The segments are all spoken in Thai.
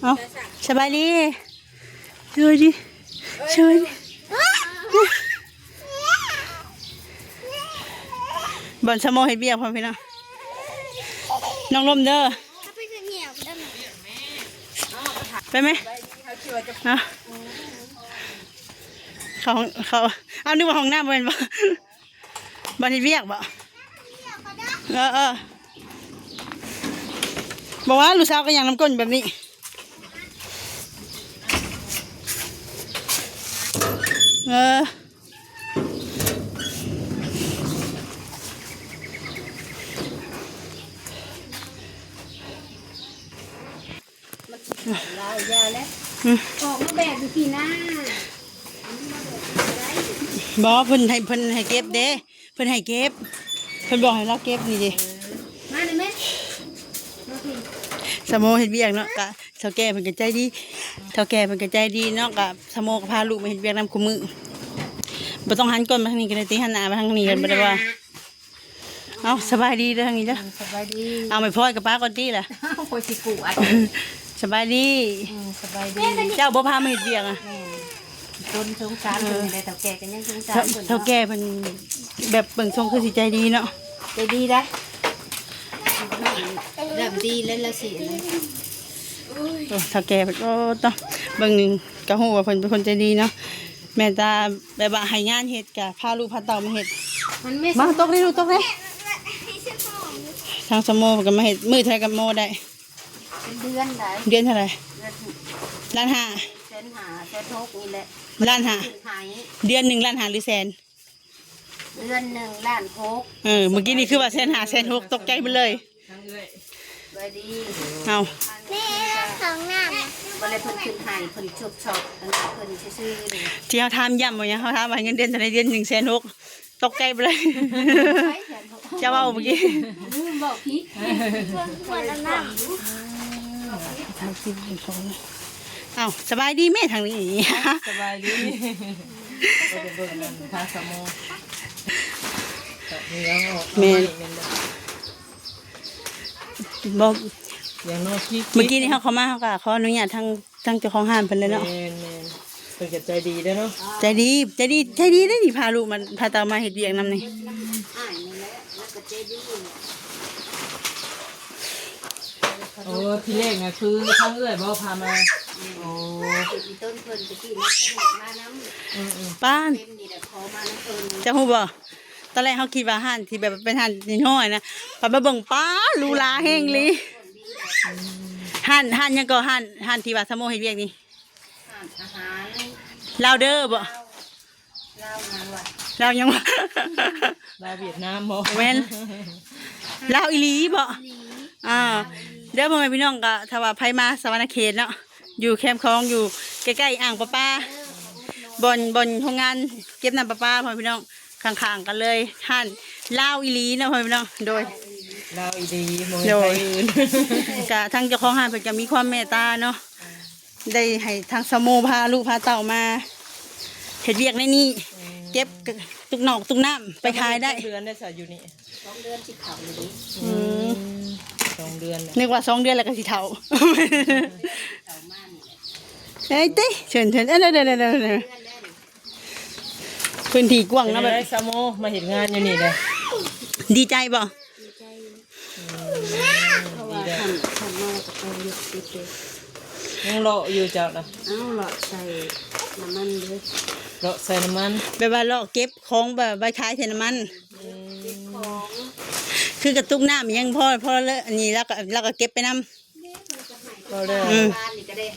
เอาสบายดีช่วยดิช่วยดิบอลสมอเห็ดเบี้ยพอพี่น้องน้องลมเด้อไปไหมเขาเอานึกว่าห้องน้ำเป็นบ่บอลเห็ดเบี้ยบ่บอกว่าลูกสาวก็ยังน้ำก้นแบบนี้เราอย่าแล้วออกมาแบบดูพี่หน้าบอกเพิ่นให้เก็บเด้เพิ่นให้เก็บเพิ่นบอกให้เราเก็บนี่ดิมาเลยไหมสมอเห็ดเบี้ยเนาะกะเฒ่าแก่เพิ่นก็ใจดีเฒ่าแก่เพิ่นก็ใจดีเนาะกะสมอก็พาลูกมาเห็ดเบี้ยนำคุมือบ่ต้องหันก้นมาทางนี้ก็ได้ติหันหน้ามาทางนี้กันบ่ได้ว่าเอาสบายดีเด้อทางนี้เด้อสบายดีเอาไม่พอกับป้าก่อนติล่ะโคสิกูอ่ะสบายดีสบายดีเจ้าบ่พามาเห็ดเบี้ยอ่ะต้นสงสารเพิ่นได้เฒ่าแก่กันยังสงสารเพิ่นเฒ่าแก่เพิ่นแบบเบิ่งทรงคือสิใจดีเนาะใจดีได้เริ่มดีแล้วละสิเลยเฒ่าแก่เพิ่นก็ต้องเบิ่งนึงก็ฮู้ว่าเพิ่นเป็นคนใจดีเนาะแม่ตาแบบว่าให้งานเฮ็ดก็พาลูกพาเต้ามาเฮ็ดมาตกเลยลูกตกเลยทางสมอเพิ่นก็มาเฮ็ดมื้อเท่าไหร่ก็โมได้เดือนได้เดือนเท่าไหร่1,500,000 1,500,000นี่แหละ1,500,000เดือน1,500,000หรือแสนเดือน1,600,000เมื่อกี้นี่คือว่า1,500,000 1,600,000ตกใจไปเลยสวัสดีเอาแม่ของน้ำบ่ได้เพิ่นขึ้นให้เพิ่นชอบเพิ่นซื่อๆนี่ที่เขาถามย้ำว่าหยังเขาถามว่าเงินเดือนเท่าไหร่เดือน1,600,000ตกใจไปเลยจะเว้าเมื่อกี้บอกพี่ควรน้ำทางที่ของเอาสบายดีแม่ทางนี้สบายดีก็จะเบิ่งนั่นพาสมอแม่บอกอย่างน้อยที่เมื่อกี้นี่เขามาเขาก็ขออนุญาตทางเจ้าของห้างเพิ่นเลยเนาะเพิ่นก็ใจดีเด้อเนาะใจดีได้นี่พาลูกมันพาเตามาเฮ็ดเวียกนำนี่โอ้พี่เล็กน่ะคือทั้งเอื้อยบ่พามาโอ้ต้นเพิ่นตะกี้นะมาน้ำป้าน เต็มนี่แหละขอมาน้ำเพิ่นจะฮู้บ่ตอนแรกเขาคิดว่าห้านที่แบบเป็นห้านน้อยๆนะพอมาเบิ่งป้าลูลาแห้งเลยห้านยังก็ห้านที่ว่าสมอเฮ็ดเวียกนี่อาหารลาวเด้อบ่ลาวยังบ่ลาวเวียดนามบ่แม่นลาวอีหลีบ่เด้อพ่อแม่พี่น้องก็ถ้าว่าไผมาสวรรณเขตเนาะอยู่แคมป์คลองอยู่ใกล้ๆอ่างประปาบ่อนโรงงานเก็บน้ำประปาพ่อแม่พี่น้องข้างๆกันเลยห้านลาวอีหลีเนาะพ่อแม่พี่น้องโดยลาวอีดีบ่ใช่ไผอื่นก็ทางเจ้าของห้านเพิ่นก็มีความเมตตาเนาะได้ให้ทางสมอพาลูกพาเต่ามาเฮ็ดเวียกในนี้เก็บตุกนอกตุกน้ำไปขายได้เดือนได้ซะอยู่นี่2 เดือนสิเข้าเลยดิ2 เดือนนึกว่า2 เดือนแล้วก็สิเฒ่าเฮ้ยติเชิญเด้อพื้นที่กว้างนะแบบสมอมาเฮ็ดงานอยู่นี่เด้อดีใจบ่ยังเลาะอยู่เจ้าน่ะเลาะใส่น้ำมันเด้อเลาะใส่น้ำมันแบบว่าเลาะเก็บของแบบใบขายใส่น้ำมันคือกระตุกน้ำยังพอเลยอันนี้แล้วก็เก็บไปนำก็ได้บ้านนี่ก็ได้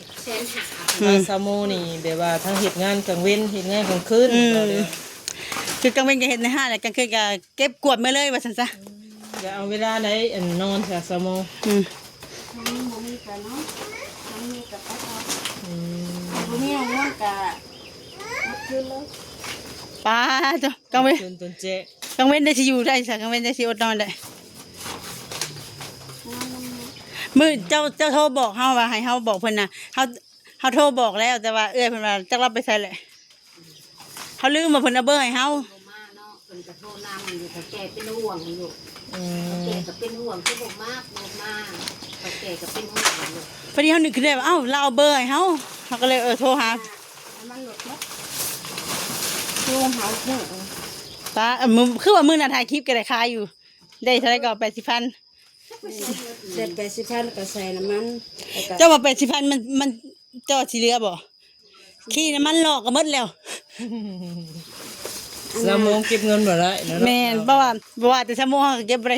1,500,000สมอนี่แบบว่าทั้งเฮ็ดงานกลางเว้นเฮ็ดงานกลางคืนคือกลางเว้นก็เฮ็ดในห้างแล้วกลางคืนก็เก็บกวาดมาเลยว่าซั่นซะอย่าเอาเวลาไหนนอนซะสมอบ่มีก็เนาะบ่มีก็ไปเอาบ่มีง่วงก็ขึ้นเลยป้าจ้ะกลางเว้นต้นเจ๊กลางเว้นได้สิอยู่ได้ซะกลางเว้นได้สิอดนอนได้มื้อเจ้าโทรบอกเฮาว่าให้เฮาบอกเพิ่นน่ะเฮาโทรบอกแล้วแต่ว่าเพิ่นว่าจักรับไปใส่แหละเฮาลืมว่าเพิ่นเอาเบอร์ให้เฮาบ่มาเนาะเพิ่นก็โทรนำอยู่แต่แกเป็นห่วงอยู่แกก็เป็นห่วงคือบ่มา เขาแก่ก็เป็นห่วงอยู่ พอดีเขานึกขึ้นได้ว่าเอ้าเราเอาเบอร์ให้เขาก็เลยโทรหา มันหลุดเนาะโทรหาเนาะ ป้ามือคือว่ามือน่ะถ่ายคลิปก็ได้ขายอยู่ ได้เท่าไหรก็80,000 เสร็จ80,000ก็ใส่น้ำมันแล้วก็ เจ้าว่า80,000มันเจ้าสิเหลือบ่ขี้น้ำมันหลอกก็หมดแล้ว สมองเก็บเงินบ่ได้นะ แม่นบ่ว่าแต่ชั่วโมงเขาก็เก็บบ่ได้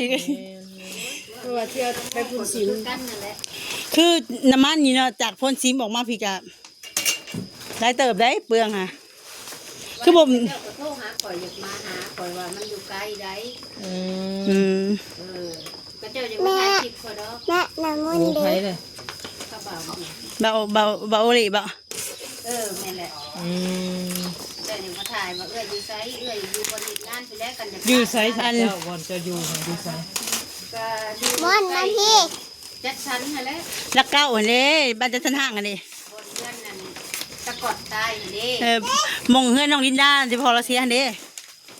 เพราะว่าเที่ยวไปพุ่นสิมกันนั่นแหละ คือน้ำมันนี่เนาะจากพ่นซิมออกมาพี่ก็ได้เติบได้เปลืองค่ะคือผม เจ้าก็โทรหาข่อยอยากมาหาข่อยว่ามันอยู่ไกลใด อืม ก็เจ้าจะมาถ่ายคลิปข่อยดอก โอ้ไผเลย กระเป๋า เบาโอลิบ่ แม่นแหละ อืม เจ้าจะมาถ่ายว่าอยู่ไสอยู่บนอีกงานไปแล้วกันจะ อยู่ไสเจ้าบ่อนจะอยู่อยู่ไส ก็อยู่บนมาพี่จัดชั้นหั่นแหละ ลักเก้าอันนี้บ้านจัดสรรห้างอันนี้ บนเพื่อนนั่นตะกอดตายหั่นเด้ มงเฮือนน้องลินดาที่พอเราเสียอันนี้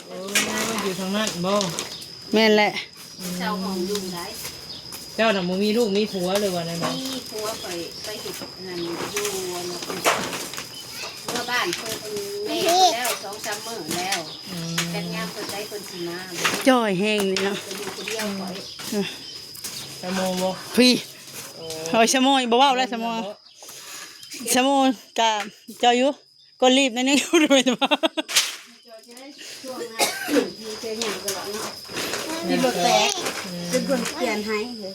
โอ้อยู่ทางนั้นบ่ แม่นแหละ เจ้าของอยู่ไหน เจ้าน่ะบ่มีลูกมีผัวเลยว่านั่นน่ะ นี่ผัวไปเห็ดนั่นอยู่เมื่อบ้านเพิ่นแม่แล้ว2-3 มื้อแล้ว อืม แต่งานเพิ่นได้เพิ่นสิมา จ้อยแห้งนี่เนาะ จะอยู่คนเดียวข่อย สมองบ่ พี่เอาชั่วโมงบ่เว้าแล้วชั่วโมงกับเจ้าอยู่ก็รีบนั่นนี่อยู่ด้วยบ่ ช่วงนั้นอยู่เจอหยังตลอดเนาะที่บ่แตกจะเพิ่นเปลี่ยนให้เลย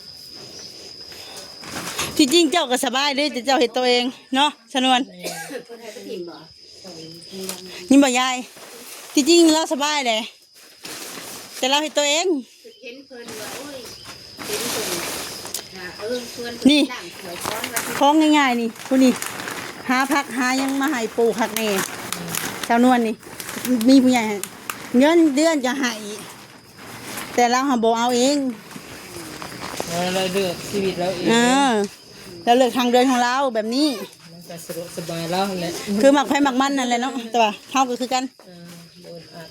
ที่จริงเจ้าก็สบายเด้แต่เจ้าเฮ็ดตัวเองเนาะชนวน เพิ่นให้ไปถิ่มบ่ นี่บ่ยายที่จริงเราสบายเลยแต่เราเฮ็ดตัวเอง เห็นเพิ่นว่าโอ้ยเห็นเพิ่นเพิ่น นี่ ล้างถ้วยช้อนว่า ของง่ายๆนี่ผู้นี่หาผักหายังมาให้ปลูกผักแน่ชาวนวลนี่มีผู้ใหญ่ให้เงินเดือนจะให้แต่เราหาบ่เอาเอง เราเลือกชีวิตเราเอง เราเลือกทางเดินของเราแบบนี้ มันก็สะดวกสบายแล้วแหละ คือหมักไผ่หมักมันนั่นแหละเนาะแต่ว่าเฮาก็คือกัน โดนอัด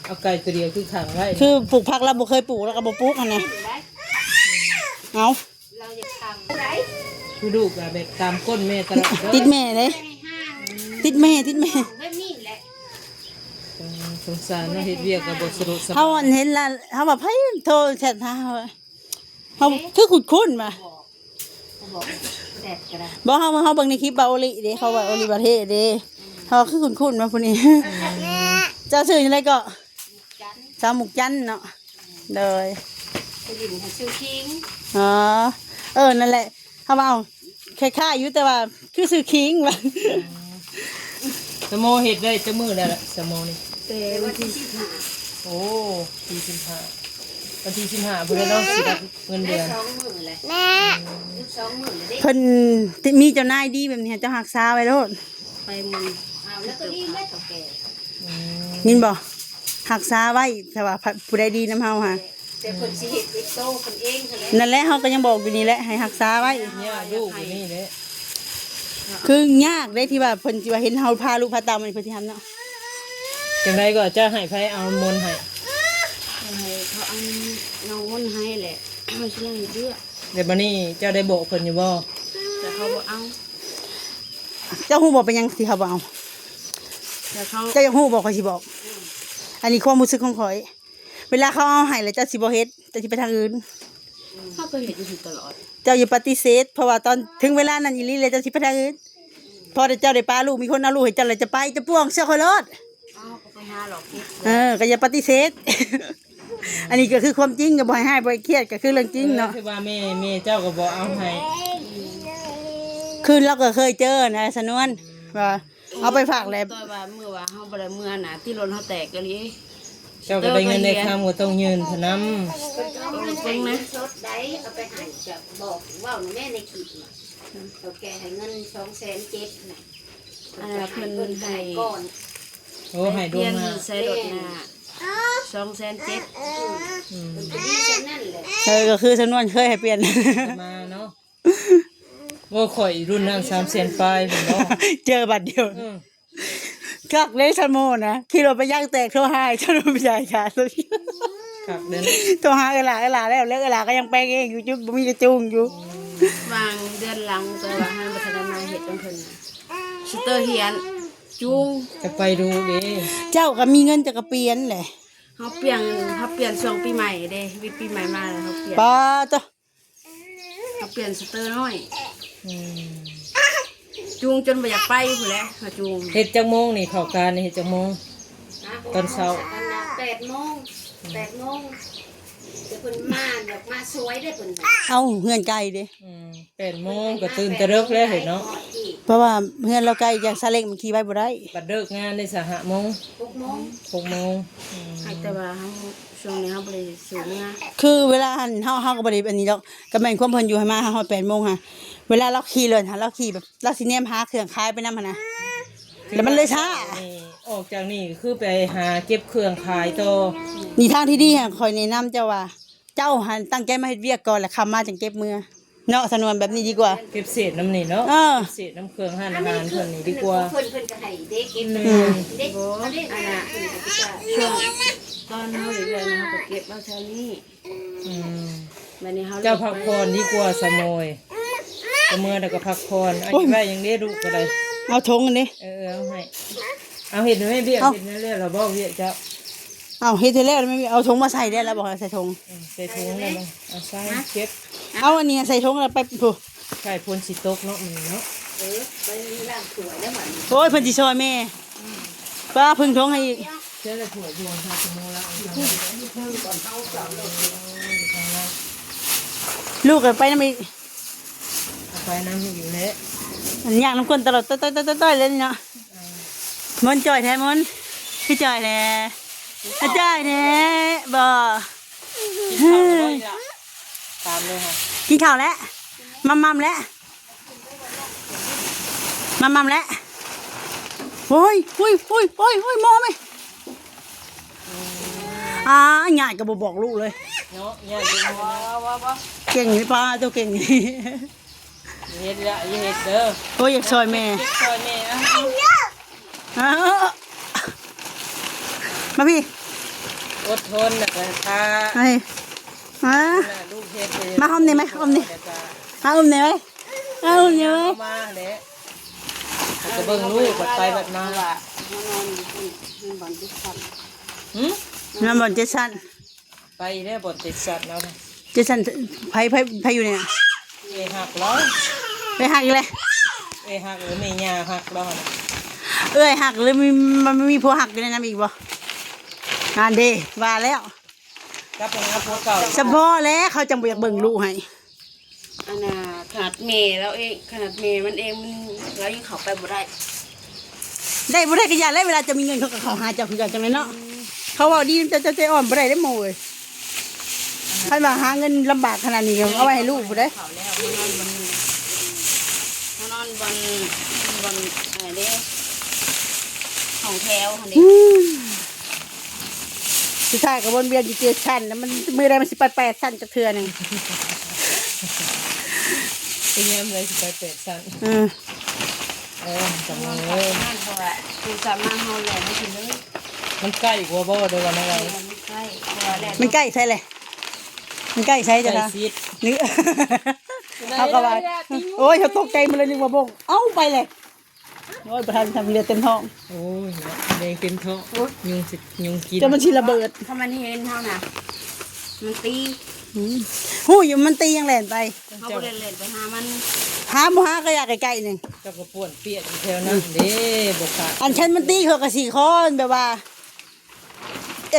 เอาไก่ตัวเดียวคือขังไว้ คือปลูกผักเราบ่เคยปลูกแล้วก็บ่ปลูกอันนี้ ได้ เอา เราจะทำได้ คือลูกอะแบบตามก้นแม่ตลอดเด้อ ติดแม่เลย ให้ห้าง ติดแม่แบบนี้แหละ สงสารเนาะเฮ็ดเวียกกับบทสรุปสบา เฮาย เห็นละเฮาว่าไผโทรแชทหาเฮาคือคุ้นๆมา บอกแดดก็ได้ บอกเขาเบิ่งในคลิปบาโอลิเด้เขาว่าโอลิประเทศเด้เขาคือคุ้นๆมาพุ่นนี้ เจ้าชื่ออะไรก็ จัน สาวหมุกจันเนาะเลย ไปดินให้ชื่อคิง อ๋อนั่นแหละเขาว่าเอาคล้ายๆอยู่แต่ว่าคือซื้อคิงว่ะ สมโมเฮ็ดได้จะมือแล้วล่ะสมโมนี่ แต่วันที่15 โอ้ที่15วันที่15พุ่นเนาะสิได้เงิน ได้ เดือน 2 มื้อแหละแม่2 มื้อเลยเด้ เพิ่นมีเจ้านายดีแบบนี้เจ้าหักษาไว้โลด ไปมึงเอาแล้วก็ดีแม่แก่ ยินบ่หักษาไว้แต่ว่าผู้ใดดีนำเฮาหา แต่เพิ่นสิเฮ็ดอีกโตเพิ่นเองเท่านั้น นั่นแหละเฮาก็ยังบอกอยู่นี่แหละให้หักษาไว้ เนี่ยลูกอยู่นี่แหละ คือยากได้ที่ว่าเพิ่นสิว่าเห็นเฮาพาลูกพาเต้ามันเพิ่นสิทำเนาะ จังไดก็จะให้ไผเอามนต์ให้ ให้เขาเอาน้องวนให้แหละเอาสิให้เยอะ เดี๋ยวบัดนี้เจ้าได้บอกเพิ่นอยู่บ่ แต่เขาบ่เอา เจ้าฮู้บ่เป็นหยังสิเขาบ่เอา แต่เขา เจ้าอยากฮู้บอกข่อยสิบอก อันนี้ความรู้สึกของข่อย เวลาเขาเอาให้แล้วเจ้าสิบ่เฮ็ดเจ้าสิไปทางอื่น เขาก็เห็นอยู่ตลอด เจ้าอย่าปฏิเสธ เพราะว่าตอนถึงเวลานั้นอีหลีเลยเจ้าสิไปทางอื่น พอเจ้าได้ปลาลูกมีคนเอาลูกให้เจ้าเลยจะไปจะป้วงเสื้อข่อยรถ อ้าวก็ไปหาหลอกคิด ก็อย่าปฏิเสธ อันนี้ก็คือความจริงก็บ่ให้บ่ให้เครียดก็คือเรื่องจริงเนาะ คือว่าแม่เจ้าก็บ่เอาให้ คือเราก็เคยเจอนะสนวนว่าเอาไปฝากแล้ว ตัวว่าเมื่อว่าเฮาบ่ได้เมื่อน่ะที่รถเฮาแตกก็เลย เจ้าก็ได้เงินได้คำก็ต้องยืนพนำ จริงนะชดได้เอาไปให้จะบอกว่าแม่ในคลิปน่ะเขาแกให้เงิน200,000น่ะอันนั้นเพิ่นให้ก่อน โอ้ให้ดวงมา ใส่รถน่ะ200,000เพิ่นก็ดีจังนั่นแหละ ก็คือสนวนเคยให้เปลี่ยน มาเนาะว่าข่อยรุ่นนั้น300,000ปลายพุ่นเนาะ เจอบัตรเดียว อืม คักเลยสมโมนะขี่รถไปย่างแตกโทรหาเจ้าหนุ่มใหญ่ค่ะ ครับเด้อ โทรหาเอหลาแล้วเลิกเอหลาก็ยังแปลงเองอยู่จุ๊บบ่มีกระจุงอยู่ อ วางเดือนหลังแต่ว่าให้บัฒนามาเห็ดเป็นเพิ่นน่ะสเตอร์เฮียนจูง จะไปดูดิ เจ้าก็มีเงินจะกระเปลี่ยนแหละ เขาเปลี่ยนช่วงปีใหม่เด้วิปีใหม่มาแล้วเขาเปลี่ยน ป้าจ้ะ เขาเปลี่ยนสเตอร์น้อย อืม จูงจนบ่อยากไปพุ่นแหละเขาจูง เฮ็ดจังโมงนี่เข้าการนี่เฮ็ดจังโมง ตอนเช้า 8 โมงเดี๋ยวเพิ่นมาเดี๋ยวมาสวยได้เพิ่นน่ะ เอาเฮือนไกลเด้ 8 โมงก็ตื่นแต่เลิกแล้วเห็นเนาะ เพราะว่าเฮือนเราไกลจากซาเล้งมันขี่ไปบ่ได้ บัดเลิกงานได้สหโมง 6 โมง 6 โมง ให้แต่ว่าเขาช่วงนี้เขาบ่ได้สูงนะ คือเวลาหันเฮาก็บ่ได้อันนี้ดอกก็แม่นความเพิ่นอยู่ให้มาเฮา8 โมงค่ะเวลาเราขี่เลยค่ะเราขี่แบบเราสิแนมหาเครื่องขายไปนำหั่นนะแล้วมันเลยช้า นี่ออกจากนี่คือไปหาเก็บเครื่องขายต่อ นี่ทางที่ดีค่ะคอยแนะนำเจ้าว่า เจ้าหันตั้งใจมาเฮ็ดเวียกก่อนแล้วคำมาจังเก็บมือเนาะสนวนแบบนี้ดีกว่า เก็บเศษน้ำนี่เนาะ เออ เก็บเศษน้ำเครื่องอาหารเพิ่นนี่ดีกว่า เพิ่นก็ให้เด็กเก็บเลยเด็กอันน่ะช่วงตอนเขาเรื่อยๆนะเขาก็เก็บเอาเท่านี้ อืม วันนี้เขา เจ้าพักผ่อนดีกว่าสมอยก็เมื่อแล้วก็พักผ่อนอันนี้ไว้ยังได้ลูกก็ได้ เอาทงอันนี้ เอาให้เอาเห็ดไม่เบี้ย เอา เห็ดนั่นเลยเราบอกเบี้ยเจ้า เอาเฮ็ดให้แล้วไม่มีเอาทงมาใส่ได้แล้วบอกให้ใส่ทง ใส่ถุงเลยมั้งเอาใส่เก็บ เอาอันนี้ใส่ทงแล้วไปผู้ ใส่พลสิตกเนาะมันเนาะ ไปล้างถ้วยแล้วมัน โอ้ยเพิ่นสิช่วยแม่ป้าพึ่งทงให้อีก เจ้าเลยถั่วดวงค่ะสมองละเอาทางล่าง ลูกก็ไปนำอีก เอาไปน้ำอยู่แล้ว อันย่างน้ำก้นตลอดต้อยๆเลยนี่เนาะมนต์จ่อยแท้มนต์คือจ่อยแท้จ่อยแท้บ่ ตามเลยค่ะ กินข้าวแล้วมัมแล้วมัมแล้วโอ้ยมอไหมง่ายก็บ่บอกลูกเลย เนาะเนี่ยเดี๋ยว เก่งนี่ป้าเจ้าเก่งนี่ เฮ็ดละเฮ็ดเด้อ โอ้ยอยากซอยแม่ เก็บซอยแม่นะ อ้าวมาพี่ อดทนนะค่ะ ไอ้มา ลูกเฮ็ด มาอมนี่ไหมอมนี่มาอมนี่ไหมเอาอมนี่ไหม มาเด้จะเบิ่งลูกบัดไปบัดมา เขานอนอยู่ที่บ่อนที่คัน หืม น้ำบอลเจสัน ไปได้บ่ติดสัตว์แล้วนะ เจสันไผอยู่เนี่ย หักแล้ว ไปหักอีกเลย หักหรือไม่ยาหักแล้วนะ เอ้ยหักหรือมันมีผัวหักอยู่ในน้ำอีกบ่งานเดว่าแล้ว กลับไปหาผัวเก่า เฉพาะแล้วเขาจังบ่อยากเบิ่งลูกให้ อันน่ะขนาดเมย์แล้วเองขนาดเมย์มันเองมันเรายังเข้าไปบ่ได้ ได้บ่ได้ก็อย่าแล้วเวลาจะมีเงินเขาก็เขาหาเจ้าคือกันจังได๋เนาะเขาเว้าดีจะใจอ่อนบ่ได้ได้โมยให้มาหาเงินลำบากขนาดนี้ก็เอาไว้ให้ลูกบ่ได้ เขาแล้วมานอนบนอะไรเด้ของแถวอันนี้ สุดท้ายก็วนเวียนอยู่เจ็ดชั้นแล้วมันมือใดมันสิไป8ชั้นจักเทื่อหนึง เป็นยังไงสิไปเป็ดสัน จัง นอน เล ขับ ย บ้านเพราะว่าคือสามารถเฮาแหลมไม่ถึงเลย มันใกล้กว่าบ่เดี๋ยววันอะไร มันไม่ใกล้เพราะว่าแหลม มันใกล้ใช่เลยมันใกล้ใช่จ้ะ ใกล้ นะ ซีด นึกเขาก็ว่าโอ้ยเขาตกใจมาเลยนึกว่าบงเอ้าไปเลยโอ้ยประธานทำเรือเต็มท้อง โอ้ยแดงเต็มท้องยุงสิยุงกิน จะมันชิระเบิด ถ้ามันเห็นเท่าน่ะมันตี หู้อยู่มันตียังแหลนไป เขาก็เลยเล่นไปหามัน หาบ่หาก็อยากใกล้ๆหนึ่ง เจ้าก็ป่วนเปียกอยู่แถวนั้นเด้บกขาด อันฉันมันตีเขากับสี่คนแบบว่า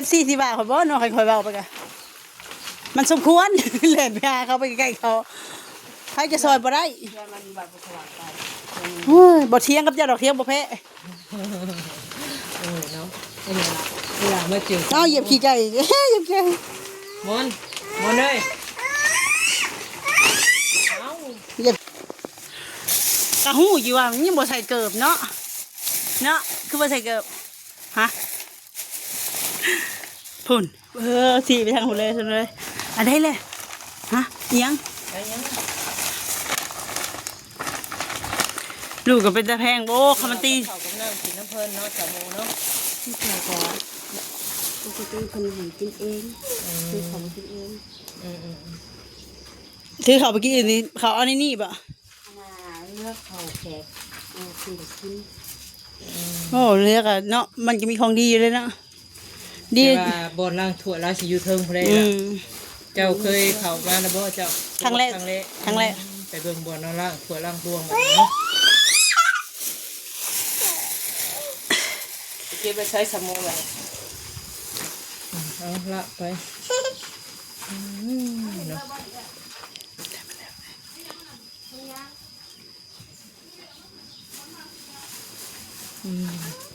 FC สิว่าเขาบ่เนาะค่อยๆเว้าไปกะมันสมควร แหลนไปหาเขาไปใกล้ๆเขาใครจะซอยบ่ได้ เพื่อมันแบบสว่างไป โอ้ยบ่เถียงกับเจ้าดอกเถียงบ่แพ้ เนาะเวลาเมื่อเจอ เอาเหยียบขี้ไก่เหยียบขี้ มอนเลย เหยียบกะหู้อยู่ว่ามันยังบ่ใส่เกิบเนาะเนาะคือบ่ใส่เกิบฮะพุ่นสีไปทางหูเลยสุดเลยอันได้เลยฮะเอียง ไอ้ยัง ลูกก็เป็นตะแพงโอ้คำมันตี เขากับน้ำกินน้ำเพลินเนาะจมูเนาะ ที่เจ้าก็ปกติคนหากินเองคือของกินเอง ถือเขาไปกินอื่นนี่เขาเอาในนี่บ่ เลือกเขาแขกกินกิน โอ้เลือกอะเนาะมันก็มีของดีอยู่เลยเนาะดี แต่ว่าบ่อนล่างถั่วราสิอยู่เทิงพุ่นได้ อื ล่ะ ม เจ้าเคยเข้ามาแล้วบ่เจ้า ครั้งแรก ครั้งแรก ครั้งแรก ไปเบิ่งบ่อนเอาล่างถั่วล่างรวงแบบนี้เนาะเก็บไปใช้สมองไว้เอาละไปเนาะ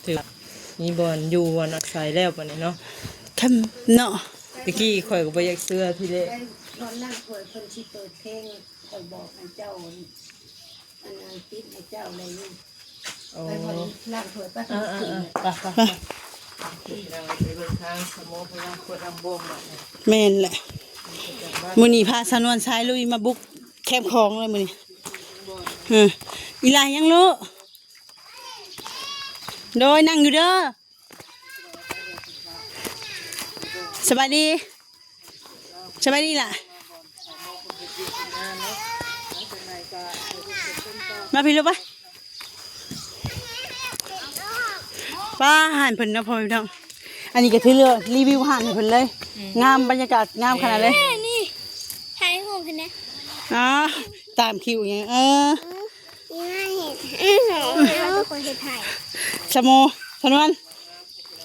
ถือมีบอลอยู่วันอาศัยแล้วปะเนี่ยเนาะ คำเนาะ ตะกี้ข่อยก็ไปอยากเสื้อที่เละ นอนนั่งเปิดคนที่เปิดเพลงคอยบอกให้เจ้าอันนั้นติดให้เจ้าอะไรนี่ โอ้ ไปพอล่างเปิดไป ไปเราไปเบิ่งทางสมองพลังคนรำบวงแบบนี้ แม่นแหละมื้อนี้พาสนวนชายลุยมาบุกแคมป์ของเลยมื้อนี้อีหลายยังลูกโดยนั่งอยู่เด้อสบายดีสบายดีล่ะมาพี่ลูกไปป้าหันเพิ่นนะพ่อพี่น้องอันนี้ก็ถือเรือรีวิวหันให้เพิ่นเลย งามบรรยากาศงามขนาดเลย นี่ถ่ายรูปกันนะ อ๋อตามคิวอย่างนี่ไม่เห็นเราเป็นคนถ่าย สโมสนวน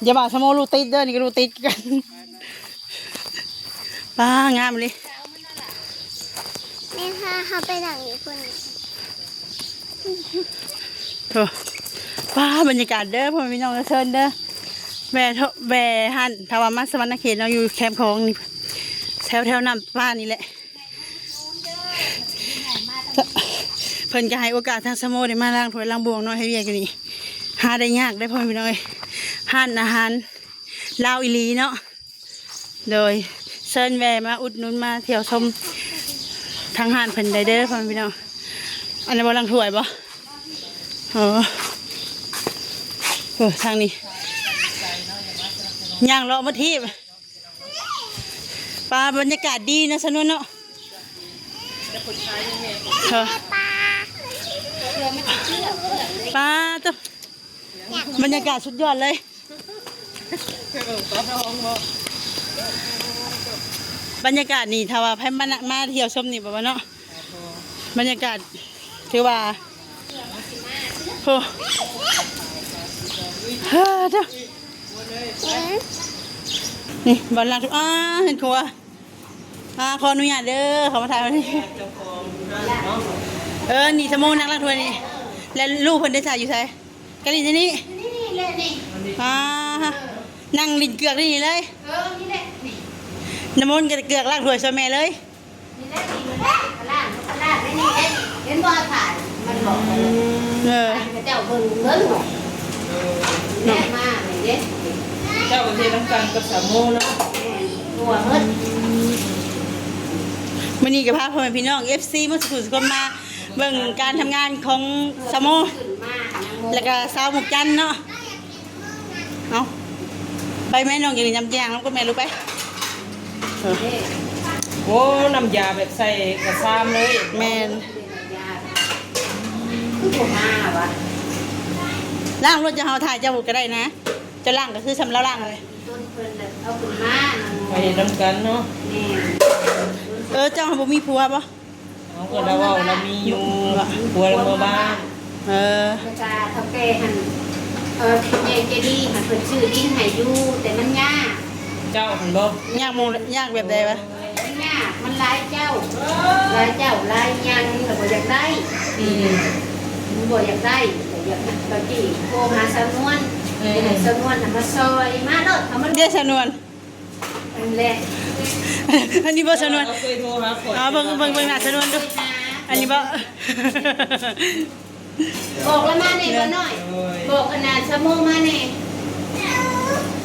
อย่าบ่าสโมลูกติดเด้อนี่ก็ลูกติดกันป้างามเลย แม่พาเขาไปหลังนี้คน โถ่ป้าบรรยากาศเด้อพ่อพี่น้องเชิญเด้อแว่หันถ้าว่ามาสวรรณเขตเราอยู่แคมป์ของนี่แถวน้ำป้านี่แหละเพิ่นจะให้โอกาสทางสโมได้มาล้างถ้วยล้างบวงเนาะให้เรียกอยู่นี่หาได้ยากได้พ่อพี่น้องเอ้ยหันอาหารลาวอีหลีเนาะโดยเชิญแว่มาอุดหนุนมาเที่ยวชมทางหันเพิ่นได้เด้อพ่อพี่น้องอันนี้บ่ล้างถ้วยบ่ทางนี้ย่างเลาะมาที่ปลาบรรยากาศดีนะสนุนเนาะปลาตัวบรรยากาศสุดยอดเลยบรรยากาศนี่ถ้าว่าให้มาเที่ยวชมนี่แบบว่าเนาะบรรยากาศถือว่าโอ้เฮ้อเด้อนี่บอลลังทุกเห็นครัวขออนุญาตเด้อเขามาถ่ายมานี่นี่สมองนักลังทัวนี่แล้วลูกเพิ่นได้ถ่ายอยู่ไสกันนี่นี่นั่งลิ้นเกือกนี่เลยนี่แหละนี่ น้ำมันต์กับเกือกลังทัวซะแม่เลย นี่แหละนี่มันลาดนี่เห็นบ่ถ่ายมันบอกเจ้าเบิ่งเบิ่งหน่อยแม่มาเด้ เจ้าประเทศน้ำกันกับสามโมเนาะ ตัวเฮ็ด มื้อนี้ก็พาพ่อแม่พี่น้อง FC มาสุขสุขมาเบิ่งการทำงานของสโม ขึ้นมาแล้วก็สาวหมุกจันเนาะเอาไปแม่น้องอย่างนี้น้ำแจงแล้วก็แม่รู้ไป โอ้น้ำยาแบบใส่กระซามเลย แม่น ผู้มาวะ ล่างรถจะเอาถ่ายเจ้าบุกก็ได้นะเจะล่างก็คือทำแล้วล่างเลย ต้นเพิ่นเอาขึ้นมา ไปเห็นน้ำกันเนาะ แม่ เจ้าบ่มีผัวปะ เอาก็เราว่าเรามีอยู่บัวละเมื่อบ้าน เออ กระจาเท่าแก่หันเยเจดีหันเพิ่นชื่อดินให้อยู่แต่มันยาก เจ้าเห็นบ่ ยากมงยากแบบใดปะ มันยากมันหลายเจ้าหลายยังก็บ่อยากได้มันบ่อยากได้แต่อยากตะกี้โทรหาสำนวนให้สำนวนมาซอยมาโลดเอามัน เดี๋ยวสนวน อันแรก อันนี้บ่สนวน เราเคยโทรหาคน เบิ่งหน้าสนวนดูอันนี้บ่ บอกแล้วมาเนี่ยบ่น้อยบอกขนาดชั่วโมงมาเนี่ย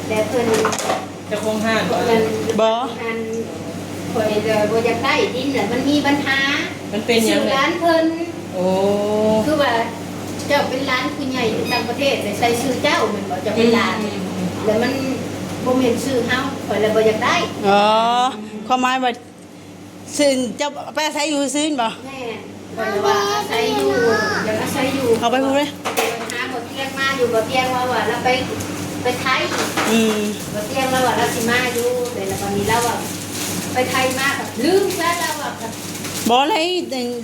แต่เพิ่น จะคงห้าง เพิ่นอันข่อยบ่อยากได้ดินน่ะมันมีปัญหา มันเป็นยัง ชื่อ ไง ร้านเพิ่น โอ้ คือว่าเจ้าเป็นร้านผู้ใหญ่อยู่ต่างประเทศแต่ใส่ชื่อเจ้ามันบ่จะเป็นร้านแล้วมันบ่แม่นชื่อเฮาข่อยเลยบ่อยากได้ อ๋อความหมายว่า ซึ่งเจ้าไปอาศัยอยู่ซื่นบ่ แม่บ่ได้ว่าอาศัยอยู่อยากอาศัยอยู่ เอาไปพูดเลย หาบ่เตียงมาอยู่บ่เตียงว่าเราไปไทย อืม บ่เตียงเราว่าเราสิมาอยู่แต่ละวันนี้เราว่าไปไทยมาแบบลืมซะแล้วว่า บ่เลย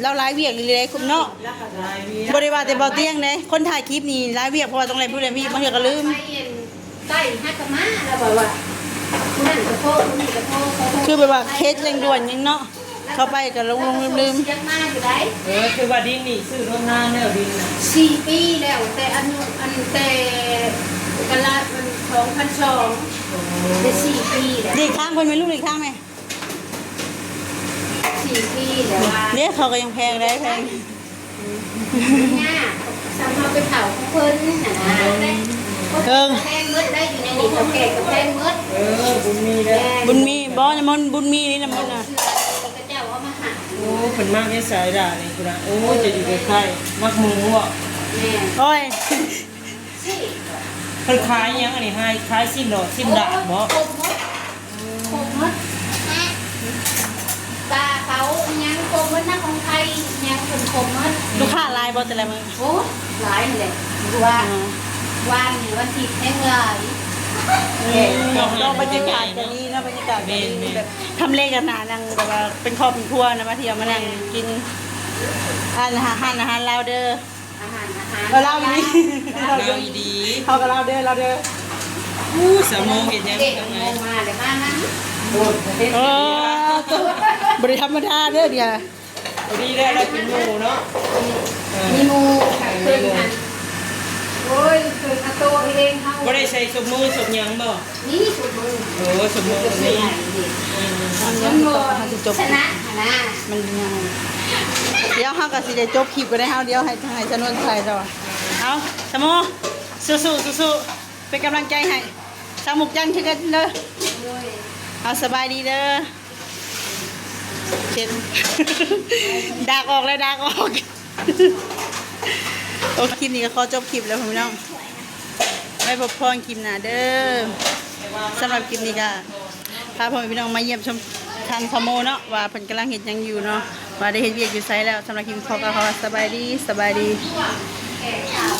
เราหลายเวียกเลยคุณเนาะ แล้วก็ ลายเวีย บ่ได้ว่าแต่บ่เตียงเด้คนถ่ายคลิปนี่หลายเวียกเพราะว่าต้องเลยพูดเลยมีบางเทื่อก็ลืม ไปใกล้ฮักกะมาแล้วบอกว่านั่นก็โทษนี่ก็โทษ คือแบบว่าเคสเร่งด่วนยังเนาะเข้าไปก็ลงลืม ยังมาอยู่ได้ คือว่าดินนี่ซื้อร่วมหน้าแนวดินน่ะ 4 ปีแล้วแต่อันแต่กันละมัน2,200ได้4 ปีแล้ว ดีข้างคนมีลูกดีข้างไหม 4 ปีแล้วว่า เนี่ยเขาก็ยังแพงได้แพง เนี่ยซ้ำเอาไปเผาของเพิ่นน่ะนะแพงมืดได้อยู่ในนี่กับแก่กับแพงมืด บุญมีแล้ว บุญมีบ่นะมันบุญมีนี่นะมันน่ะ ก็เจ้าว่ามาหา โอ้เพิ่นมากในสายด่านี่คุณนะโอ้จะอยู่ใกล้ๆมักหมูอ่ะ แม่ โอ้ย สิ เพิ่นขายหยังอันนี้ให้ขายซิมดอกซิมดาบบ่ คมมดตาเขายังคมมดนักของไทยยังเป็นคมมด ลูกค้าลายบ่แต่ละมื้อ โอ้หลายเลยว่าวันนี้วันที่แห่งหลาย ก็บรรยากาศก็ดีนะบรรยากาศก็ดีแบบทำเลกันหนานั่งแบบว่าเป็นครอบเป็นครัวนะมาเที่ยวมานั่งกินอาหารลาวเด้อ อาหาร เราเล่าดี เราดี เขาก็เล่าเด้อเราเด้อ อู้สามโมงเห็นยัง เด็ก จังไง งงมาเลยมานั้น โอ้ย เออบริธรรมดาเด้อเดียว ดีแล้วเรากินหมูเนาะ มีงูเพิ่นหันโอ้ยเพิ่นเอาตัวเองเขา บ่ได้ใส่สมมือสมหยังบ่ นี่สุดมือ โอ้สมมือตรงนี้ มันโมชนะนะ มันยังเดี๋ยวเฮาก็สิได้จบคลิปก็ได้เฮาเดี๋ยวให้ทางให้สนวนใส่ต่อเอาสมอสู้ๆเป็นกำลังใจให้สาวมุกจันทร์คือกันเด้อเอาสบายดีเด้อเช็ด ดากออกเลยดากออกโอเคคลิปนี้ก็ขอจบคลิปแล้วพี่น้องไว้พบพรคลิปหน้าเด้อสำหรับคลิปนี้ก็พาพ่อแม่พี่น้องมาเยี่ยมชมทางพะโมเนาะว่าเพิ่นกำลังเฮ็ดหยังอยู่เนาะว่าได้เฮ็ดเวียกอยู่ไสแล้วสำหรับคลิปขอก็ขอสบายดี